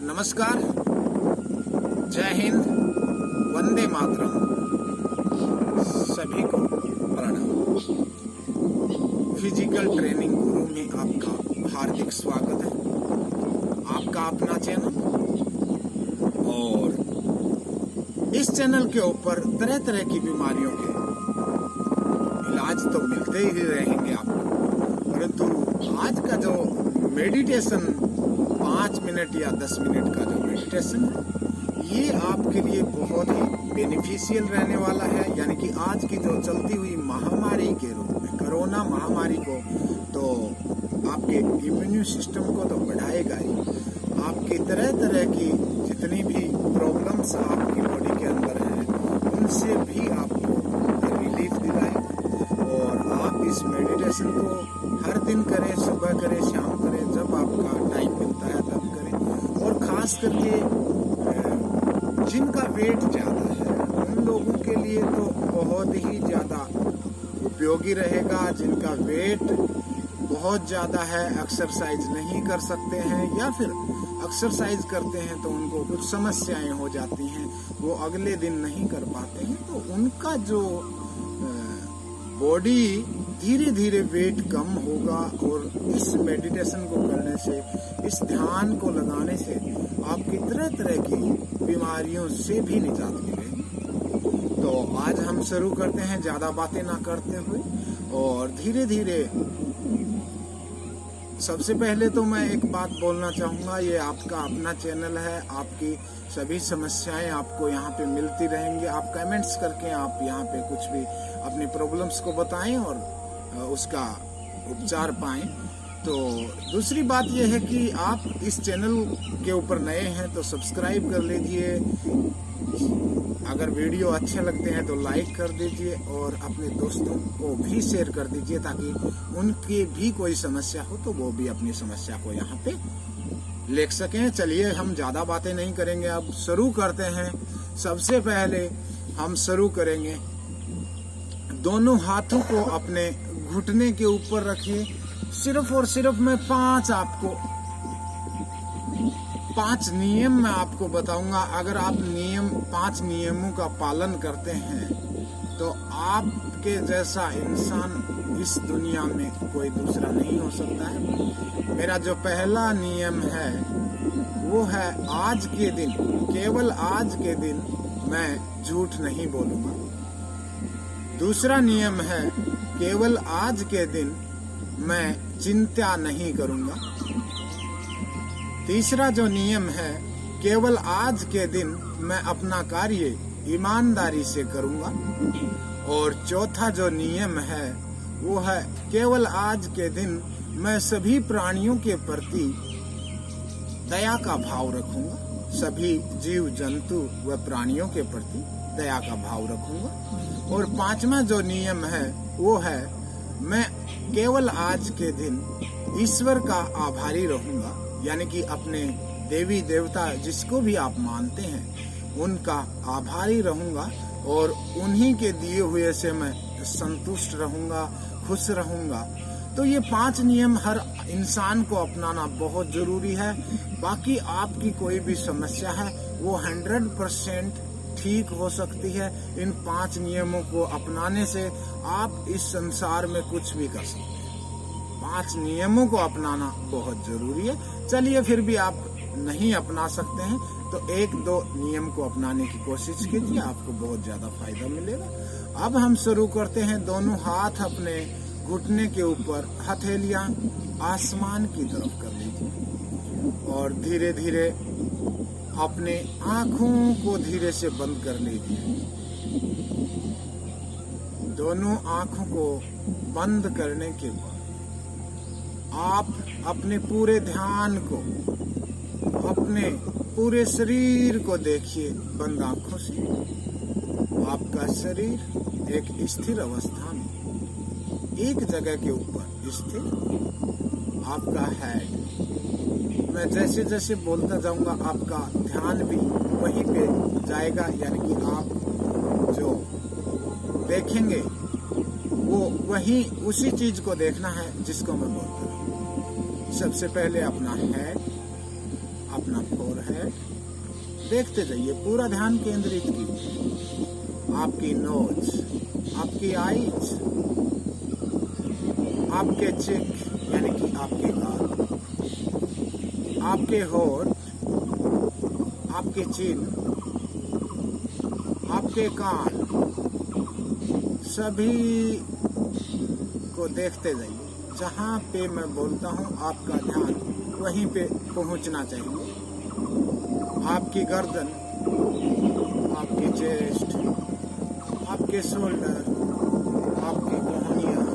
नमस्कार, जय हिंद, वंदे मातरम। सभी को प्रणाम। फिजिकल ट्रेनिंग गुरु में आपका हार्दिक स्वागत है। आपका अपना चैनल, और इस चैनल के ऊपर तरह तरह की बीमारियों के इलाज तो मिलते ही रहेंगे आपको, परंतु आज का जो मेडिटेशन 5 मिनट या 10 मिनट का जो मेडिटेशन है, ये आपके लिए बहुत ही बेनिफिशियल रहने वाला है। यानी कि आज की जो चलती हुई महामारी के रूप में, कोरोना महामारी को, तो आपके इम्यून सिस्टम को तो बढ़ाएगा ही, आपकी तरह तरह की जितनी भी प्रॉब्लम्स आपकी बॉडी के अंदर हैं, उनसे भी आपको रिलीफ दिलाएगा। और आप इस मेडिटेशन को हर दिन करें, सुबह करें, शाम करें, जब आपका टाइम मिलता है तब करें। और खास करके जिनका वेट ज्यादा है उन लोगों के लिए तो बहुत ही ज्यादा उपयोगी रहेगा। जिनका वेट बहुत ज्यादा है, एक्सरसाइज नहीं कर सकते हैं, या फिर एक्सरसाइज करते हैं तो उनको कुछ समस्याएं हो जाती हैं, वो अगले दिन नहीं कर पाते हैं, तो उनका जो बॉडी धीरे धीरे वेट कम होगा। और इस मेडिटेशन को करने से, इस ध्यान को लगाने से आपकी तरह तरह की बीमारियों से भी निजात मिलेगी। तो आज हम शुरू करते हैं, ज्यादा बातें ना करते हुए और धीरे धीरे। सबसे पहले तो मैं एक बात बोलना चाहूंगा, ये आपका अपना चैनल है, आपकी सभी समस्याएं आपको यहाँ पे मिलती रहेंगी। आप कमेंट्स करके आप यहाँ पे कुछ भी अपनी प्रॉब्लम्स को बताएं और उसका उपचार पाएं। तो दूसरी बात यह है कि आप इस चैनल के ऊपर नए हैं तो सब्सक्राइब कर लीजिए, अगर वीडियो अच्छे लगते हैं तो लाइक कर दीजिए और अपने दोस्तों को भी शेयर कर दीजिए, ताकि उनकी भी कोई समस्या हो तो वो भी अपनी समस्या को यहाँ पे लिख सकें। चलिए, हम ज्यादा बातें नहीं करेंगे, अब शुरू करते हैं। सबसे पहले हम शुरू करेंगे, दोनों हाथों को अपने घुटने के ऊपर रखिए। सिर्फ और सिर्फ मैं 5 नियम मैं आपको बताऊंगा। अगर आप 5 नियमों का पालन करते हैं तो आपके जैसा इंसान इस दुनिया में कोई दूसरा नहीं हो सकता है। मेरा जो पहला नियम है वो है, आज के दिन, केवल आज के दिन मैं झूठ नहीं बोलूंगा। दूसरा नियम है, केवल आज के दिन मैं चिंता नहीं करूंगा। तीसरा जो नियम है, केवल आज के दिन मैं अपना कार्य ईमानदारी से करूंगा। और चौथा जो नियम है वो है, केवल आज के दिन मैं सभी प्राणियों के प्रति दया का भाव रखूंगा। सभी जीव जंतु व प्राणियों के प्रति दया का भाव रखूंगा। और 5वां जो नियम है वो है, मैं केवल आज के दिन ईश्वर का आभारी रहूंगा। यानी कि अपने देवी देवता जिसको भी आप मानते हैं उनका आभारी रहूंगा, और उन्हीं के दिए हुए से मैं संतुष्ट रहूंगा, खुश रहूंगा। तो ये 5 नियम हर इंसान को अपनाना बहुत जरूरी है। बाकी आपकी कोई भी समस्या है वो 100% ठीक हो सकती है। इन 5 नियमों को अपनाने से आप इस संसार में कुछ भी कर सकते हैं। 5 नियमों को अपनाना बहुत जरूरी है। चलिए, फिर भी आप नहीं अपना सकते हैं तो 1-2 नियम को अपनाने की कोशिश कीजिए, आपको बहुत ज्यादा फायदा मिलेगा। अब हम शुरू करते हैं। दोनों हाथ अपने घुटने के ऊपर, हथेलियां आसमान की तरफ कर लीजिए और धीरे धीरे अपने आँखों को धीरे से बंद कर लीजिए। दोनों आँखों को बंद करने के बाद आप अपने पूरे ध्यान को, अपने पूरे शरीर को देखिए बंद आँखों से। आपका शरीर एक स्थिर अवस्था में, एक जगह के ऊपर स्थिर। आपका हेड, मैं जैसे जैसे बोलता जाऊंगा आपका ध्यान भी वहीं पे जाएगा। यानी कि आप जो देखेंगे वो वही उसी चीज को देखना है जिसको मैं बोलता हूँ। सबसे पहले अपना हेड, अपना फोरहेड देखते जाइए, पूरा ध्यान केंद्रित कीजिए। आपकी नोज, आपकी आईज, आपके चिक यानी कि आपके गाल, आपके होठ, आपके चिन, आपके कान, सभी को देखते जाइए। जहाँ पे मैं बोलता हूँ आपका ध्यान वहीं पे पहुँचना चाहिए। आपकी गर्दन, आपकी चेस्ट, आपके शोल्डर, आपकी कोहनियाँ,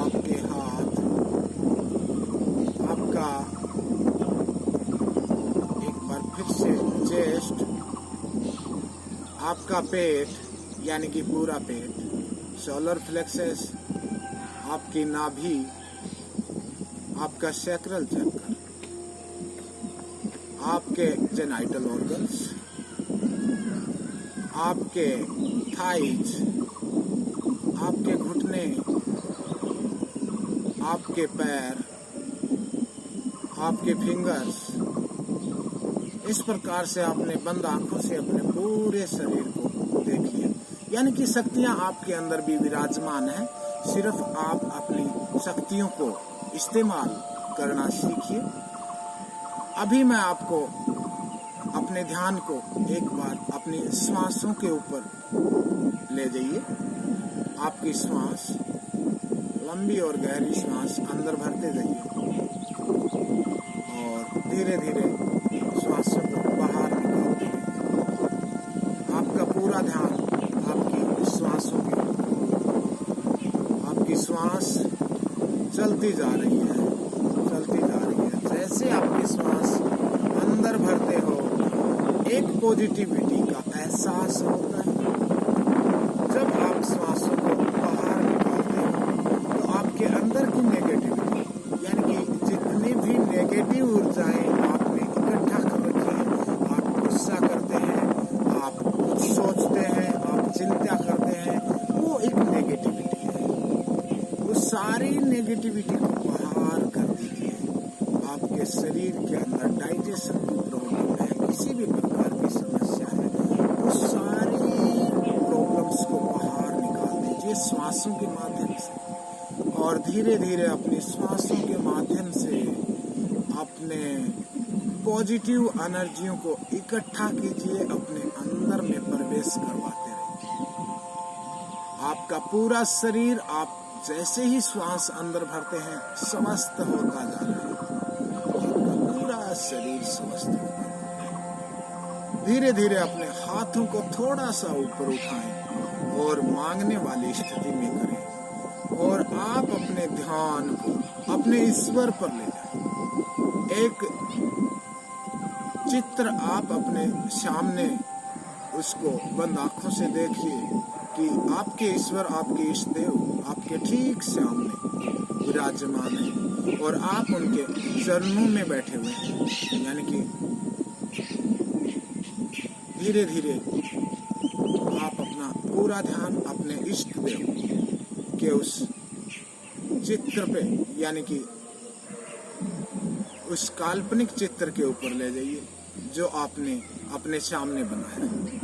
आपके हाथ, आपका एक बार फिर से चेस्ट, आपका पेट यानी कि पूरा पेट, सोलर प्लेक्सस, आपकी नाभि, आपका सैक्रल चक्र, आपके जेनाइटल ऑर्गन्स, आपके थाइज, आपके घुटने, आपके पैर, आपके फिंगर्स। इस प्रकार से आपने बंद आंखों से अपने पूरे शरीर को देखिए। यानी कि शक्तियां आपके अंदर भी विराजमान है, सिर्फ आप अपनी शक्तियों को इस्तेमाल करना सीखिए। अभी मैं आपको अपने ध्यान को एक बार अपनी श्वासों के ऊपर ले जाइए। आपकी श्वास, लंबी और गहरी श्वास अंदर भरते जाइए और धीरे धीरे श्वासों को बाहर निकालते हैं। आपका पूरा ध्यान आपकी श्वासों के, आपकी श्वास चलती जा रही है, चलती जा रही है। जैसे आपकी श्वास अंदर भरते हो, एक पॉजिटिविटी का एहसास होता है। जब आप श्वासों को बाहर निकालते हो तो आपके अंदर की नेगेटिविटी यानी कि जितनी भी नेगेटिव ऊर्जाएं आपने इकट्ठा कर रखी है, आप गुस्सा करते हैं, आप कुछ सोचते हैं, आप चिंता करते हैं, वो एक नेगेटिविटी है। वो सारी नेगेटिविटी को बाहर कर दीजिए। आपके शरीर के अंदर डाइजेशन की प्रॉब्लम है, किसी भी प्रकार की समस्या है, वो सारी प्रॉब्लम्स को बाहर निकाल दीजिए श्वासों के माध्यम से। और धीरे धीरे अपनी श्वासों के माध्यम से अपने पॉजिटिव एनर्जियों को इकट्ठा कीजिए, अपने अंदर में प्रवेश करवाते रहिए। आपका पूरा शरीर, आप जैसे ही श्वास अंदर भरते हैं, स्वस्थ होता जा रहा है। आपका पूरा शरीर स्वस्थ होता जा रहा है। धीरे धीरे अपने हाथों को थोड़ा सा ऊपर उठाएं और मांगने वाली स्थिति में करें और आप अपने ध्यान को अपने ईश्वर पर ले जाएं। एक चित्र आप अपने सामने उसको बंद आंखों से देखिए कि आपके ईश्वर, आपके इष्ट देव आपके ठीक सामने विराजमान है और आप उनके चरणों में बैठे हुए हैं। यानी कि धीरे धीरे आप अपना पूरा ध्यान अपने इष्ट देव के उस चित्र पे यानी कि उस काल्पनिक चित्र के ऊपर ले जाइए जो आपने अपने सामने बनाया है।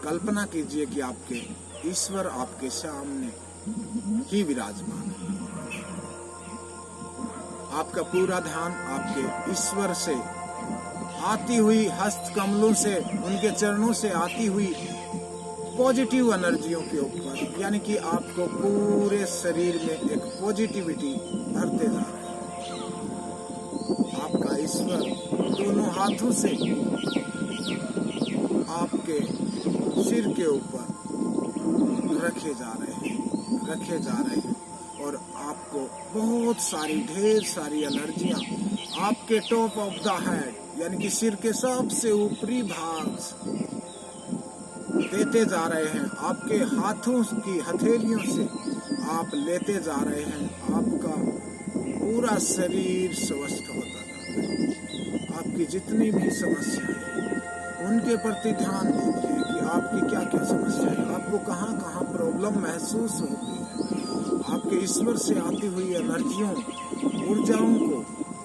कल्पना कीजिए कि आपके ईश्वर आपके सामने ही विराजमान है। आपका पूरा ध्यान आपके ईश्वर से आती हुई हस्त कमलों से, उनके चरणों से आती हुई पॉजिटिव एनर्जियों के ऊपर, यानी कि आपको पूरे शरीर में एक पॉजिटिविटी भरते जा रहे हैं। आपका ईश्वर दोनों हाथों से आपके सिर के ऊपर रखे जा रहे हैं और आपको बहुत सारी ढेर सारी एनर्जियां आपके टॉप ऑफ द हेड यानी कि सिर के सबसे ऊपरी भाग देते जा रहे हैं। आपके हाथों की हथेलियों से आप लेते जा रहे हैं। आपका पूरा शरीर स्वस्थ होता जा रहा है। आपकी जितनी भी समस्याएं उनके प्रति ध्यान दीजिए कि आपकी क्या क्या समस्या है, आपको कहाँ कहाँ प्रॉब्लम महसूस होती है। आपके ईश्वर से आती हुई एनर्जियों, ऊर्जाओं को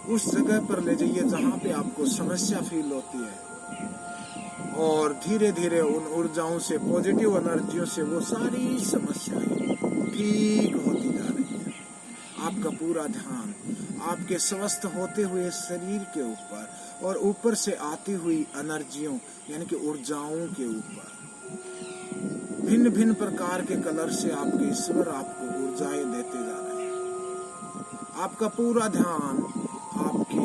उस जगह पर ले जाइए जहाँ पे आपको समस्या फील होती है, और धीरे धीरे उन ऊर्जाओं से, पॉजिटिव एनर्जियों से वो सारी समस्याएं ठीक होती जा रही है। आपका पूरा ध्यान आपके स्वस्थ होते हुए शरीर के ऊपर और ऊपर से आती हुई एनर्जियों यानी कि ऊर्जाओं के ऊपर, भिन्न भिन्न प्रकार के कलर से आपके ईश्वर आपको ऊर्जाएं देते जा रहे हैं। आपका पूरा ध्यान आपके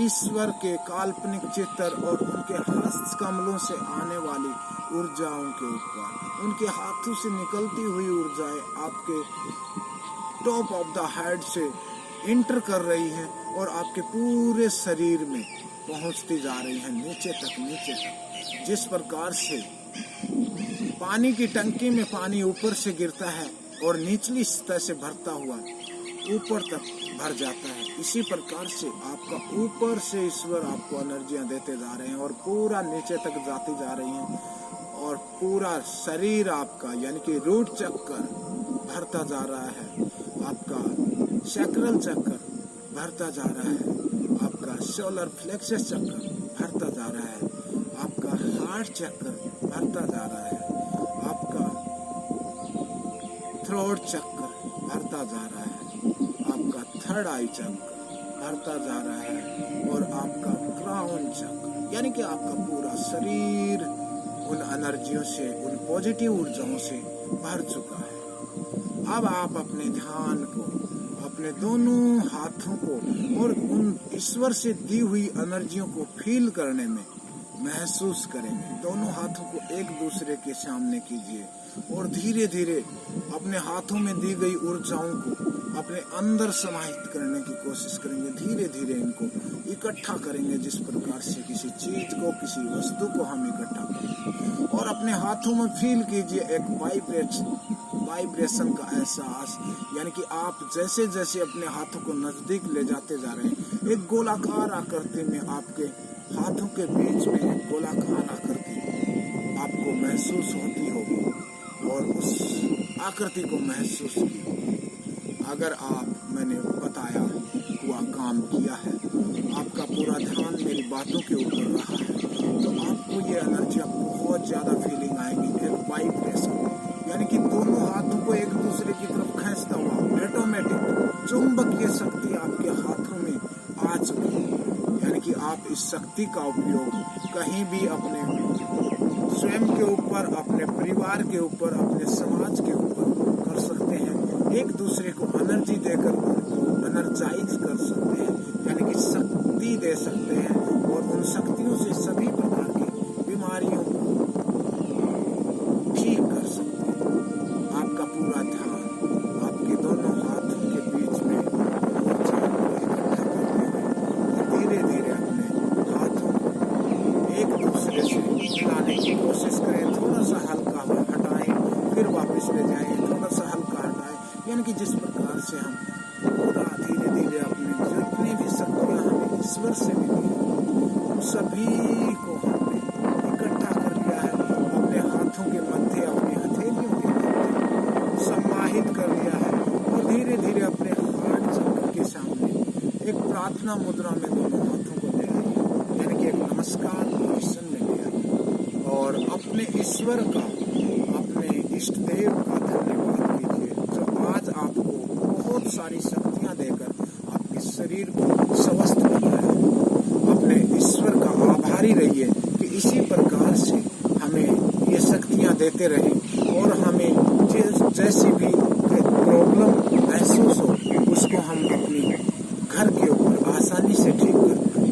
ईश्वर के काल्पनिक चित्र और उनके हस्त कमलों से आने वाली ऊर्जाओं के ऊपर, उनके हाथों से निकलती हुई ऊर्जाएं आपके टॉप ऑफ द हेड से इंटर कर रही हैं और आपके पूरे शरीर में पहुंचती जा रही हैं, नीचे तक। जिस प्रकार से पानी की टंकी में पानी ऊपर से गिरता है और निचली सतह से भरता हुआ ऊपर तक भर जाता है, इसी प्रकार से आपका ऊपर से ईश्वर आपको एनर्जियां देते जा रहे हैं और पूरा नीचे तक जाती जा रही हैं, और पूरा शरीर आपका यानी कि रूट चक्र भरता जा रहा है, आपका सैक्रल चक्र भरता जा रहा है, आपका सोलर प्लेक्सस चक्र भरता जा रहा है, आपका हार्ट चक्र भरता जा रहा है, आपका थ्रोट चक्र भरता जा रहा है, आपका थर्ड आई चक्र भरता जा रहा है, और आपका क्राउन चक्र यानी कि आपका पूरा शरीर उन एनर्जियों से, उन पॉजिटिव ऊर्जाओं से भर चुका है। अब आप अपने ध्यान को, अपने दोनों हाथों को और उन ईश्वर से दी हुई एनर्जियों को फील करने में महसूस करेंगे। दोनों हाथों को एक दूसरे के सामने कीजिए और धीरे धीरे अपने हाथों में दी गई ऊर्जाओं को अपने अंदर समाहित करने की कोशिश करेंगे। धीरे धीरे इनको इकट्ठा करेंगे, जिस प्रकार से किसी चीज को, किसी वस्तु को हम इकट्ठा करेंगे, और अपने हाथों में फील कीजिए एक वाइब्रेशन का एहसास, यानी कि आप जैसे जैसे अपने हाथों को नजदीक ले जाते जा रहे हैं, एक गोलाकार आकृति में आपके हाथों के बीच में एक गोलाकार आकृति आपको महसूस होती होगी, और उस आकृति को महसूस की होगी। अगर मैंने बताया हुआ काम किया है, आपका पूरा ध्यान मेरी बातों के ऊपर रहा है, तो आपको ये एनर्जी बहुत ज्यादा फीलिंग आएगी, एक वाइब्रेशन, यानी कि दोनों हाथों को एक दूसरे की तरफ खींचता हुआ ऑटोमेटिक चुंबकीय शक्ति आपके हाथों में आ चुकी है। यानी कि आप इस शक्ति का उपयोग कहीं भी अपने स्वयं के ऊपर, अपने परिवार के ऊपर, अपने समाज के ऊपर कर सकते हैं। एक दूसरे को एनर्जी देकर उनको एनर्जाइज कर सकते हैं, यानी कि शक्ति दे सकते हैं, और उन शक्तियों से सभी प्रकार की बीमारियों को ठीक कर सकते हैं। आपका पूरा ध्यान आपके दोनों हाथों के बीच में ऊर्जा को इकट्ठा करते हुए, और धीरे धीरे अपने हाथों को एक दूसरे से मिलाने की कोशिश करें। थोड़ा सा हल्का हटाएं, फिर वापस ले जाएं, थोड़ा सा हल्का हटाएं, यानी कि जिस प्रकार से हम पूरा धीरे धीरे अपने जितनी भी शक्तियां हमें ईश्वर से मिली है, उन सभी को हमने इकट्ठा कर लिया है, अपने हाथों के मध्य, अपनी हथेलियों के मध्य समाहित कर लिया है, और धीरे धीरे अपने हार्ट चक्र के सामने एक प्रार्थना मुद्रा में दोनों हाथों को ले आइए, यानी कि एक नमस्कार पोजीशन में ले आइए, और अपने ईश्वर का, अपने इष्ट देव का धन्यवाद कीजिए, जो आज आपको बहुत सारी शक्तियां देकर आपके शरीर को स्वस्थ बनाया है। अपने ईश्वर का आभारी रहिए कि इसी प्रकार से हमें ये शक्तियां देते रहे, और हमें जैसी भी प्रॉब्लम महसूस हो उसको हम अपने घर के ऊपर आसानी से ठीक कर पाए।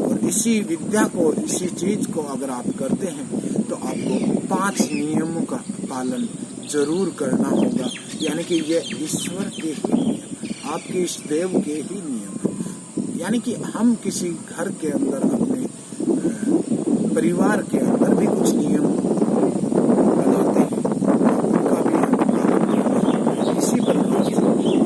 और इसी विद्या को, इसी चीज को अगर आप करते हैं तो आपको 5 नियमों का पालन जरूर करना होगा, यानी कि ये ईश्वर के ही नियम है, आपके इष्ट देव के ही नियम है। यानी कि हम किसी घर के अंदर, अपने परिवार के अंदर भी कुछ नियम बनाते हैं, उनका भी हम पालन करते हैं। इसी प्रकार से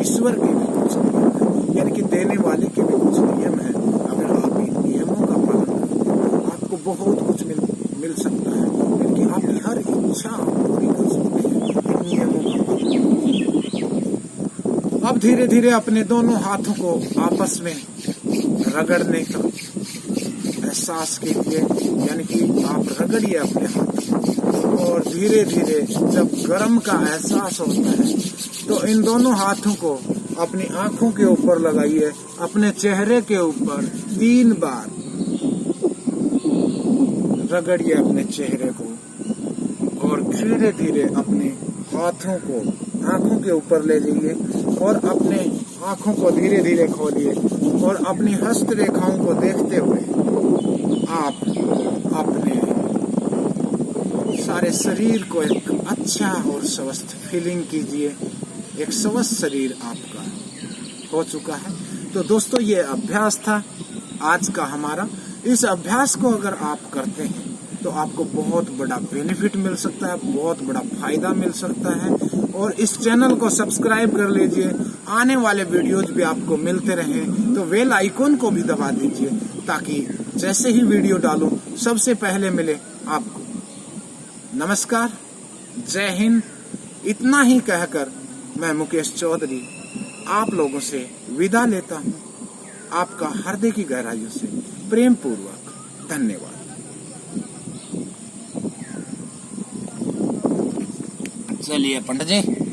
ईश्वर के भी कुछ नियम है, यानी कि देने वाले के भी कुछ नियम है। अगर आप इन नियमों का पालन करते हैं, आपको बहुत कुछ मिल सकता है, क्योंकि आपकी हर इच्छा पूरी कर सकते हैं इन नियमों का पालन। अब धीरे धीरे अपने दोनों हाथों को आपस में रगड़ने का एहसास कीजिए, यानी कि आप रगड़िए अपने हाथ और धीरे धीरे जब गर्म का एहसास होता है तो इन दोनों हाथों को अपनी आंखों के ऊपर लगाइए, अपने चेहरे के ऊपर 3 बार रगड़िए अपने चेहरे को और धीरे धीरे अपने हाथों को आंखों के ऊपर ले जाइए और अपने आंखों को धीरे धीरे खोलिए और अपनी हस्त रेखाओं को देखते हुए आप अपने सारे शरीर को एक अच्छा और स्वस्थ फीलिंग कीजिए। एक स्वस्थ शरीर आपका हो चुका है। तो दोस्तों, ये अभ्यास था आज का हमारा। इस अभ्यास को अगर आप करते हैं तो आपको बहुत बड़ा बेनिफिट मिल सकता है, बहुत बड़ा फायदा मिल सकता है। और इस चैनल को सब्सक्राइब कर लीजिए, आने वाले वीडियोज भी आपको मिलते रहें। तो बेल आइकॉन को भी दबा दीजिए ताकि जैसे ही वीडियो डालूं सबसे पहले मिले आपको। नमस्कार, जय हिंद। इतना ही कहकर मैं मुकेश चौधरी आप लोगों से विदा लेता हूं। आपका हृदय की गहराइयों से प्रेम पूर्वक धन्यवाद। चलिए पंडित जी।